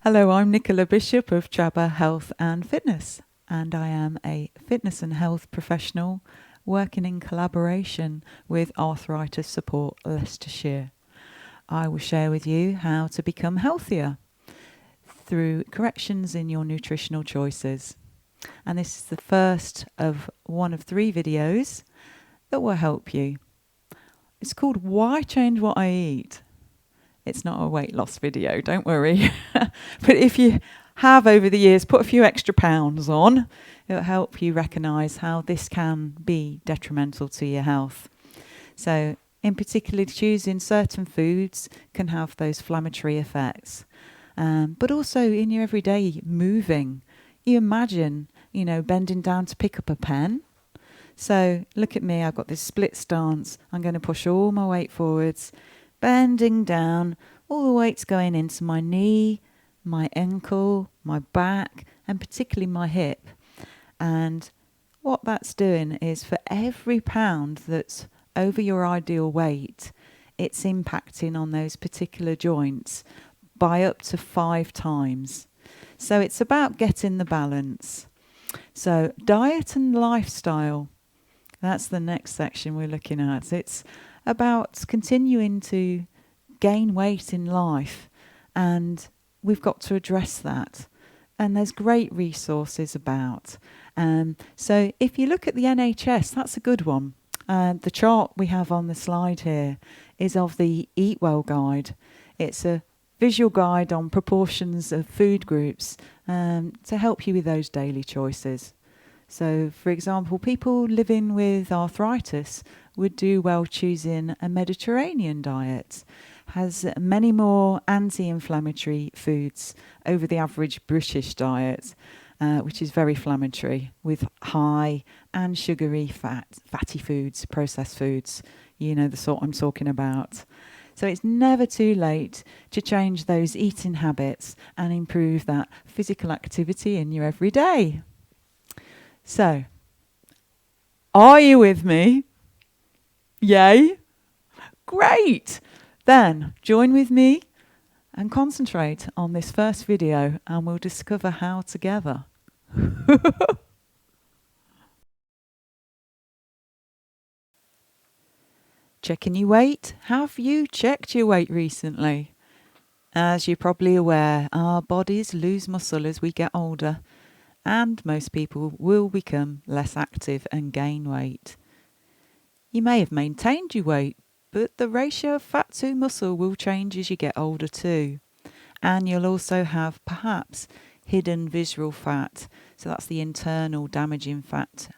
Hello, I'm Nicola Bishop of Jabba Health and Fitness, and I am a fitness and health professional working in collaboration with Arthritis Support Leicestershire. I will share with you how to become healthier through corrections in your nutritional choices. And this is the first of one of 3 videos that will help you. It's called Why Change What I Eat? It's not a weight loss video, don't worry. But if you have over the years put a few extra pounds on, it'll help you recognise how this can be detrimental to your health. So in particular, choosing certain foods can have those inflammatory effects. But also in your everyday moving, you imagine, bending down to pick up a pen. So look at me, I've got this split stance. I'm going to push all my weight forwards, bending down, all the weight's going into my knee, my ankle, my back, and particularly my hip. And what that's doing is for every pound that's over your ideal weight, it's impacting on those particular joints by up to 5 times. So it's about getting the balance. So diet and lifestyle, that's the next section we're looking at. It's about continuing to gain weight in life, and we've got to address that. And there's great resources about. So if you look at the NHS, that's a good one. The chart we have on the slide here is of the Eat Well guide. It's a visual guide on proportions of food groups to help you with those daily choices. So, for example, people living with arthritis would do well choosing a Mediterranean diet. Has many more anti-inflammatory foods over the average British diet, which is very inflammatory, with high and sugary fatty foods, processed foods, the sort I'm talking about. So it's never too late to change those eating habits and improve that physical activity in your everyday. So, are you with me? Yay? Great! Then join with me and concentrate on this first video, and we'll discover how together. Checking your weight? Have you checked your weight recently? As you're probably aware, our bodies lose muscle as we get older, and most people will become less active and gain weight. You may have maintained your weight, but the ratio of fat to muscle will change as you get older too. And you'll also have perhaps hidden visceral fat. So that's the internal damaging fat.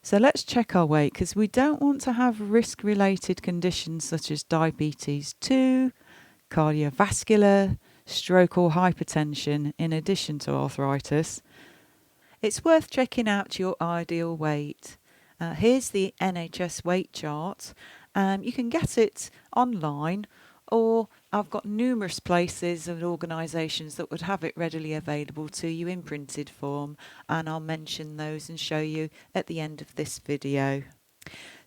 So let's check our weight, because we don't want to have risk-related conditions such as diabetes 2, cardiovascular, stroke or hypertension in addition to arthritis. It's worth checking out your ideal weight. Here's the Nhs Weight Chart. You can get it online, or I've got numerous places and organisations that would have it readily available to you in printed form, and I'll mention those and show you at the end of this video.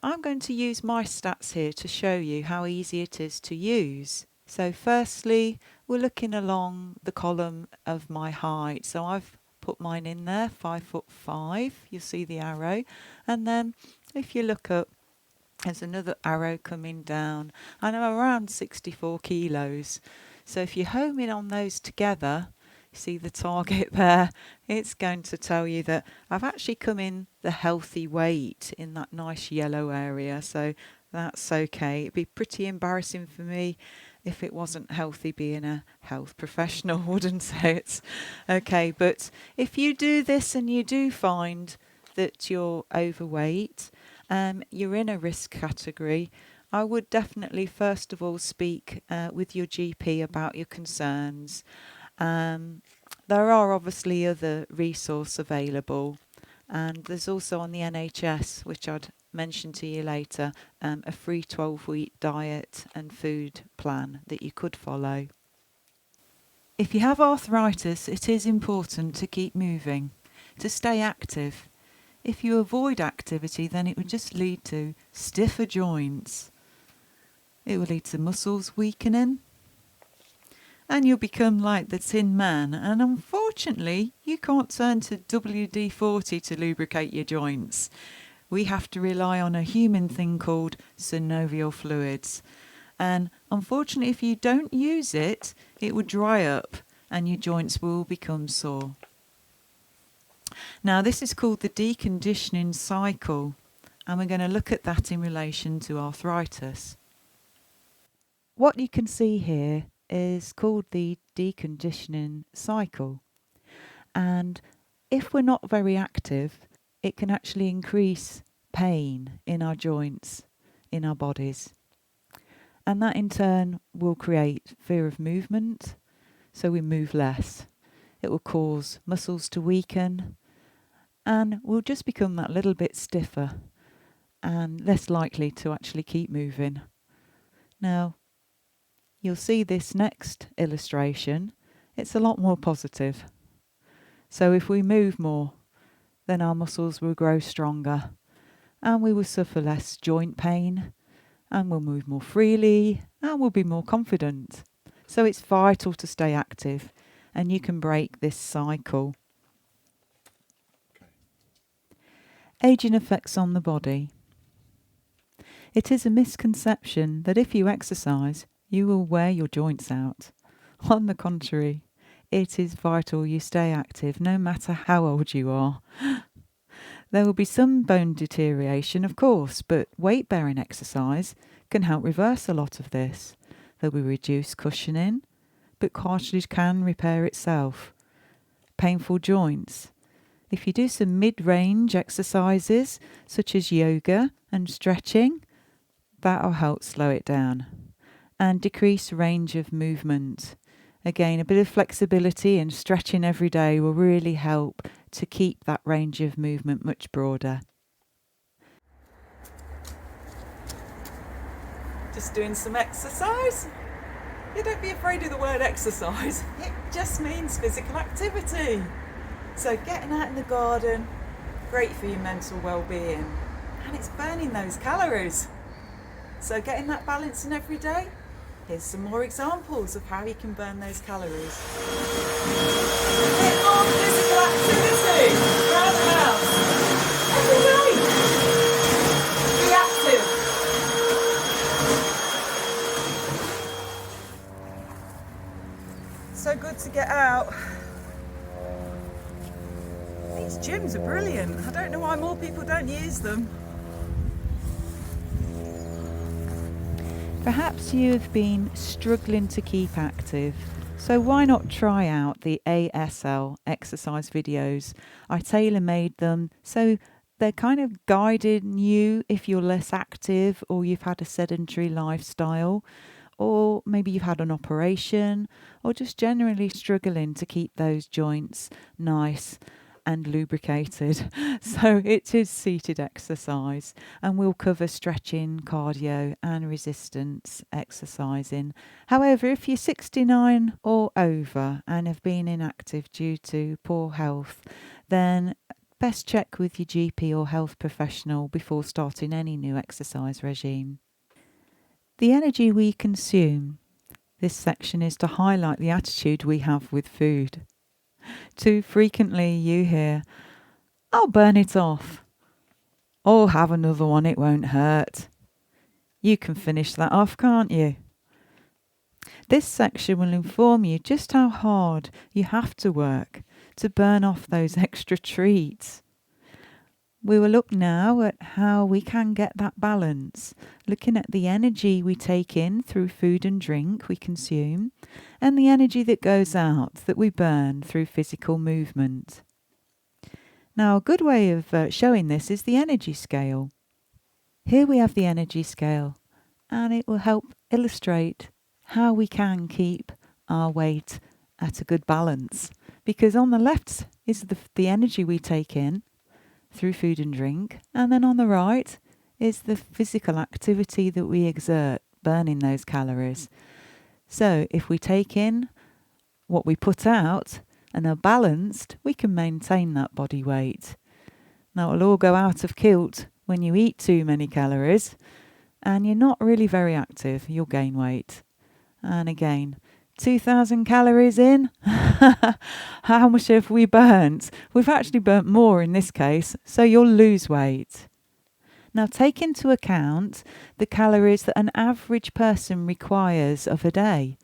I'm going to use my stats here to show you how easy it is to use. So firstly, we're looking along the column of my height. So I've put mine in there, 5'5". You'll see the arrow, and then if you look up, there's another arrow coming down, and I'm around 64 kilos. So if you home in on those together, see the target there, it's going to tell you that I've actually come in the healthy weight in that nice yellow area. So that's okay. It'd be pretty embarrassing for me if it wasn't healthy being a health professional, wouldn't it? Okay, but if you do this and you do find that you're overweight, you're in a risk category, I would definitely first of all speak with your GP about your concerns. There are obviously other resources available, and there's also on the NHS, which I'd mention to you later, a free 12-week diet and food plan that you could follow. If you have arthritis, it is important to keep moving, to stay active. If you avoid activity, then it would just lead to stiffer joints. It will lead to muscles weakening. and you'll become like the Tin Man. And unfortunately, you can't turn to WD-40 to lubricate your joints. We have to rely on a human thing called synovial fluids. And unfortunately, if you don't use it, it will dry up and your joints will become sore. Now, this is called the deconditioning cycle, and we're going to look at that in relation to arthritis. What you can see here is called the deconditioning cycle. And if we're not very active, it can actually increase pain in our joints, in our bodies. And that in turn will create fear of movement, so we move less. It will cause muscles to weaken, and we'll just become that little bit stiffer and less likely to actually keep moving. Now, you'll see this next illustration. It's a lot more positive. So if we move more, then our muscles will grow stronger and we will suffer less joint pain and we'll move more freely and we'll be more confident. So it's vital to stay active, and you can break this cycle. Aging effects on the body. It is a misconception that if you exercise, you will wear your joints out. On the contrary, it is vital you stay active no matter how old you are. There will be some bone deterioration, of course, but weight-bearing exercise can help reverse a lot of this. There will be reduced cushioning, but cartilage can repair itself. Painful joints. If you do some mid-range exercises, such as yoga and stretching, that'll help slow it down. And decrease range of movement. Again, a bit of flexibility and stretching every day will really help to keep that range of movement much broader. Just doing some exercise. You don't be afraid of the word exercise. It just means physical activity. So getting out in the garden, great for your mental well-being. And it's burning those calories. So getting that balance in every day. Here's some more examples of how you can burn those calories. Get more physical activity around the house. Every day. Be active. So good to get out. These gyms are brilliant. I don't know why more people don't use them. Perhaps you've been struggling to keep active, so why not try out the ASL exercise videos? I tailor-made them so they're kind of guiding you if you're less active or you've had a sedentary lifestyle, or maybe you've had an operation, or just generally struggling to keep those joints nice and lubricated. So it is seated exercise, and we'll cover stretching, cardio and resistance exercising. However, if you're 69 or over and have been inactive due to poor health, then best check with your GP or health professional before starting any new exercise regime. The energy we consume. This section is to highlight the attitude we have with food. Too frequently you hear, "I'll burn it off," or "Have another one, it won't hurt." You can finish that off, can't you? This section will inform you just how hard you have to work to burn off those extra treats. We will look now at how we can get that balance, looking at the energy we take in through food and drink we consume, and the energy that goes out that we burn through physical movement. Now, a good way of showing this is the energy scale. Here we have the energy scale, and it will help illustrate how we can keep our weight at a good balance. Because on the left is the energy we take in through food and drink, and then on the right is the physical activity that we exert, burning those calories. So if we take in what we put out and are balanced, we can maintain that body weight. Now it'll all go out of kilt when you eat too many calories and you're not really very active, you'll gain weight. And again, 2,000 calories in. How much have we burnt? We've actually burnt more in this case, so you'll lose weight. Now take into account the calories that an average person requires of a day.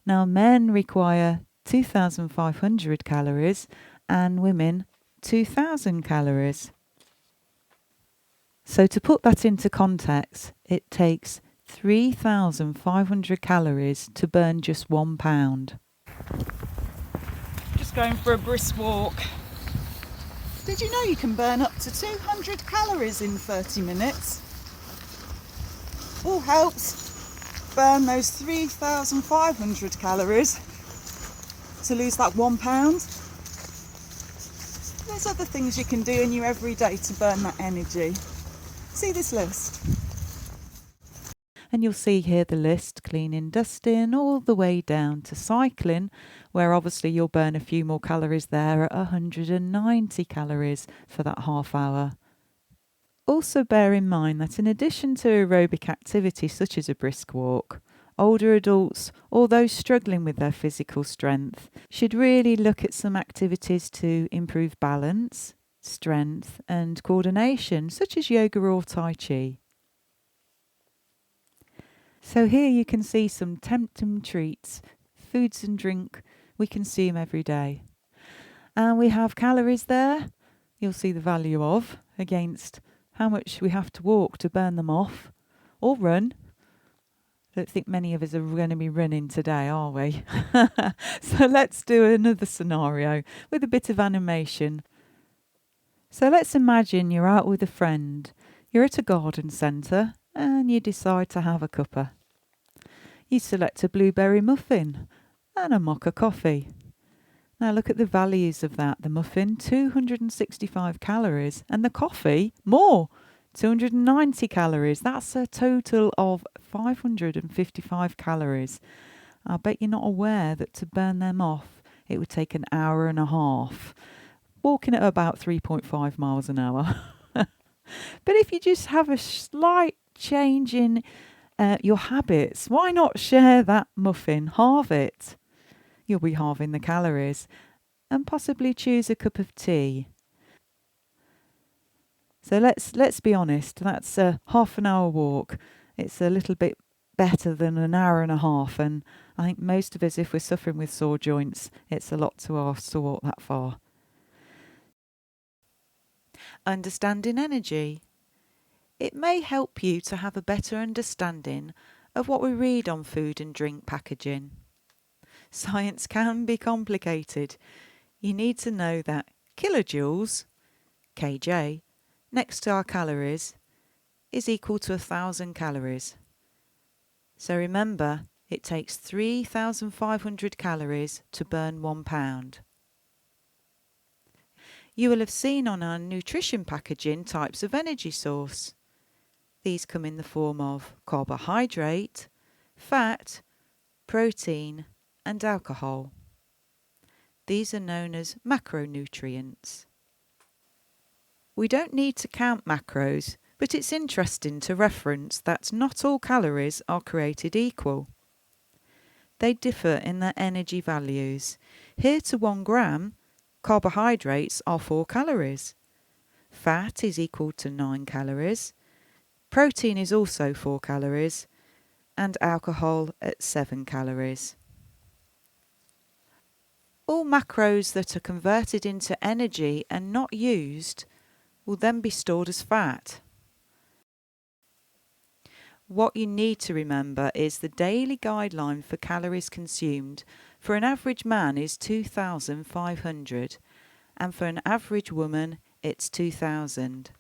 Now men require 2,500 calories and women 2,000 calories. So to put that into context, it takes 3,500 calories to burn just 1 pound. Just going for a brisk walk. Did you know you can burn up to 200 calories in 30 minutes? All helps burn those 3,500 calories to lose that 1 pound. There's other things you can do in your everyday to burn that energy. See this list. And you'll see here the list: cleaning, dusting, all the way down to cycling, where obviously you'll burn a few more calories there at 190 calories for that half hour. Also bear in mind that in addition to aerobic activity such as a brisk walk, older adults or those struggling with their physical strength should really look at some activities to improve balance, strength and coordination, such as yoga or Tai Chi. So here you can see some tempting treats, foods and drink we consume every day. And we have calories there, you'll see the value of, against how much we have to walk to burn them off, or run. I don't think many of us are going to be running today, are we? So let's do another scenario with a bit of animation. So let's imagine you're out with a friend. You're at a garden centre and you decide to have a cuppa. You select a blueberry muffin and a mocha coffee. Now look at the values of that. The muffin, 265 calories, and the coffee, more, 290 calories. That's a total of 555 calories. I bet you're not aware that to burn them off, it would take an hour and a half, walking at about 3.5 miles an hour. But if you just have a slight change in your habits, why not share that muffin, halve it? You'll be halving the calories, and possibly choose a cup of tea. So let's be honest, that's a half an hour walk. It's a little bit better than an hour and a half, and I think most of us, if we're suffering with sore joints, it's a lot to ask to walk that far. Understanding energy. It may help you to have a better understanding of what we read on food and drink packaging. Science can be complicated. You need to know that kilojoules, kJ, next to our calories, is equal to 1,000 calories. So remember, it takes 3,500 calories to burn 1 pound. You will have seen on our nutrition packaging types of energy source. These come in the form of carbohydrate, fat, protein, and alcohol. These are known as macronutrients. We don't need to count macros, but it's interesting to reference that not all calories are created equal. They differ in their energy values. Here to 1 gram, carbohydrates are 4 calories. Fat is equal to 9 calories. Protein is also 4 calories. And alcohol at 7 calories. All macros that are converted into energy and not used will then be stored as fat. What you need to remember is the daily guideline for calories consumed for an average man is 2,500, and for an average woman it's 2,000.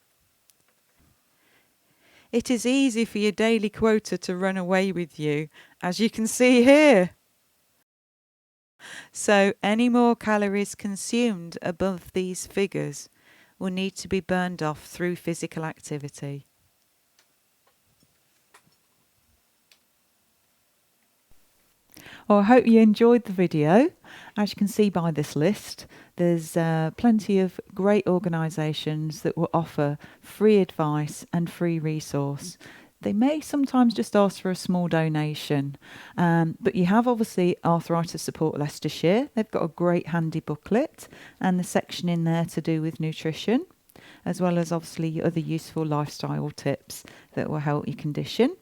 It is easy for your daily quota to run away with you, as you can see here. So any more calories consumed above these figures will need to be burned off through physical activity. Well, I hope you enjoyed the video. As you can see by this list, there's plenty of great organisations that will offer free advice and free resource. They may sometimes just ask for a small donation. But you have obviously Arthritis Support Leicestershire. They've got a great handy booklet and the section in there to do with nutrition, as well as obviously other useful lifestyle tips that will help your condition.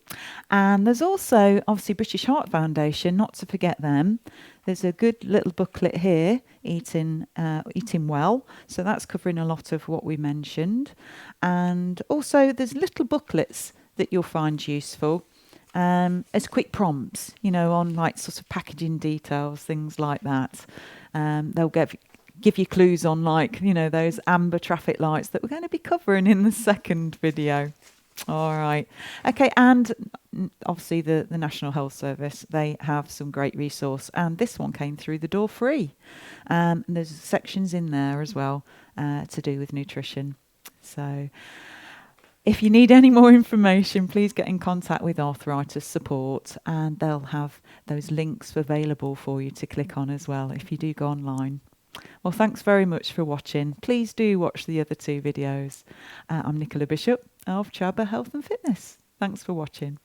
And there's also obviously British Heart Foundation, not to forget them. There's a good little booklet here, Eating Well. So that's covering a lot of what we mentioned. And also there's little booklets that you'll find useful as quick prompts, on like sort of packaging details, things like that. They'll give you clues on those amber traffic lights that we're going to be covering in the second video. All right. Okay, and obviously the National Health Service, they have some great resource, and this one came through the door free. And there's sections in there as well to do with nutrition. So if you need any more information, please get in contact with Arthritis Support, and they'll have those links available for you to click on as well if you do go online. Well, thanks very much for watching. Please do watch the other two videos. I'm Nicola Bishop of Chaba Health and Fitness. Thanks for watching.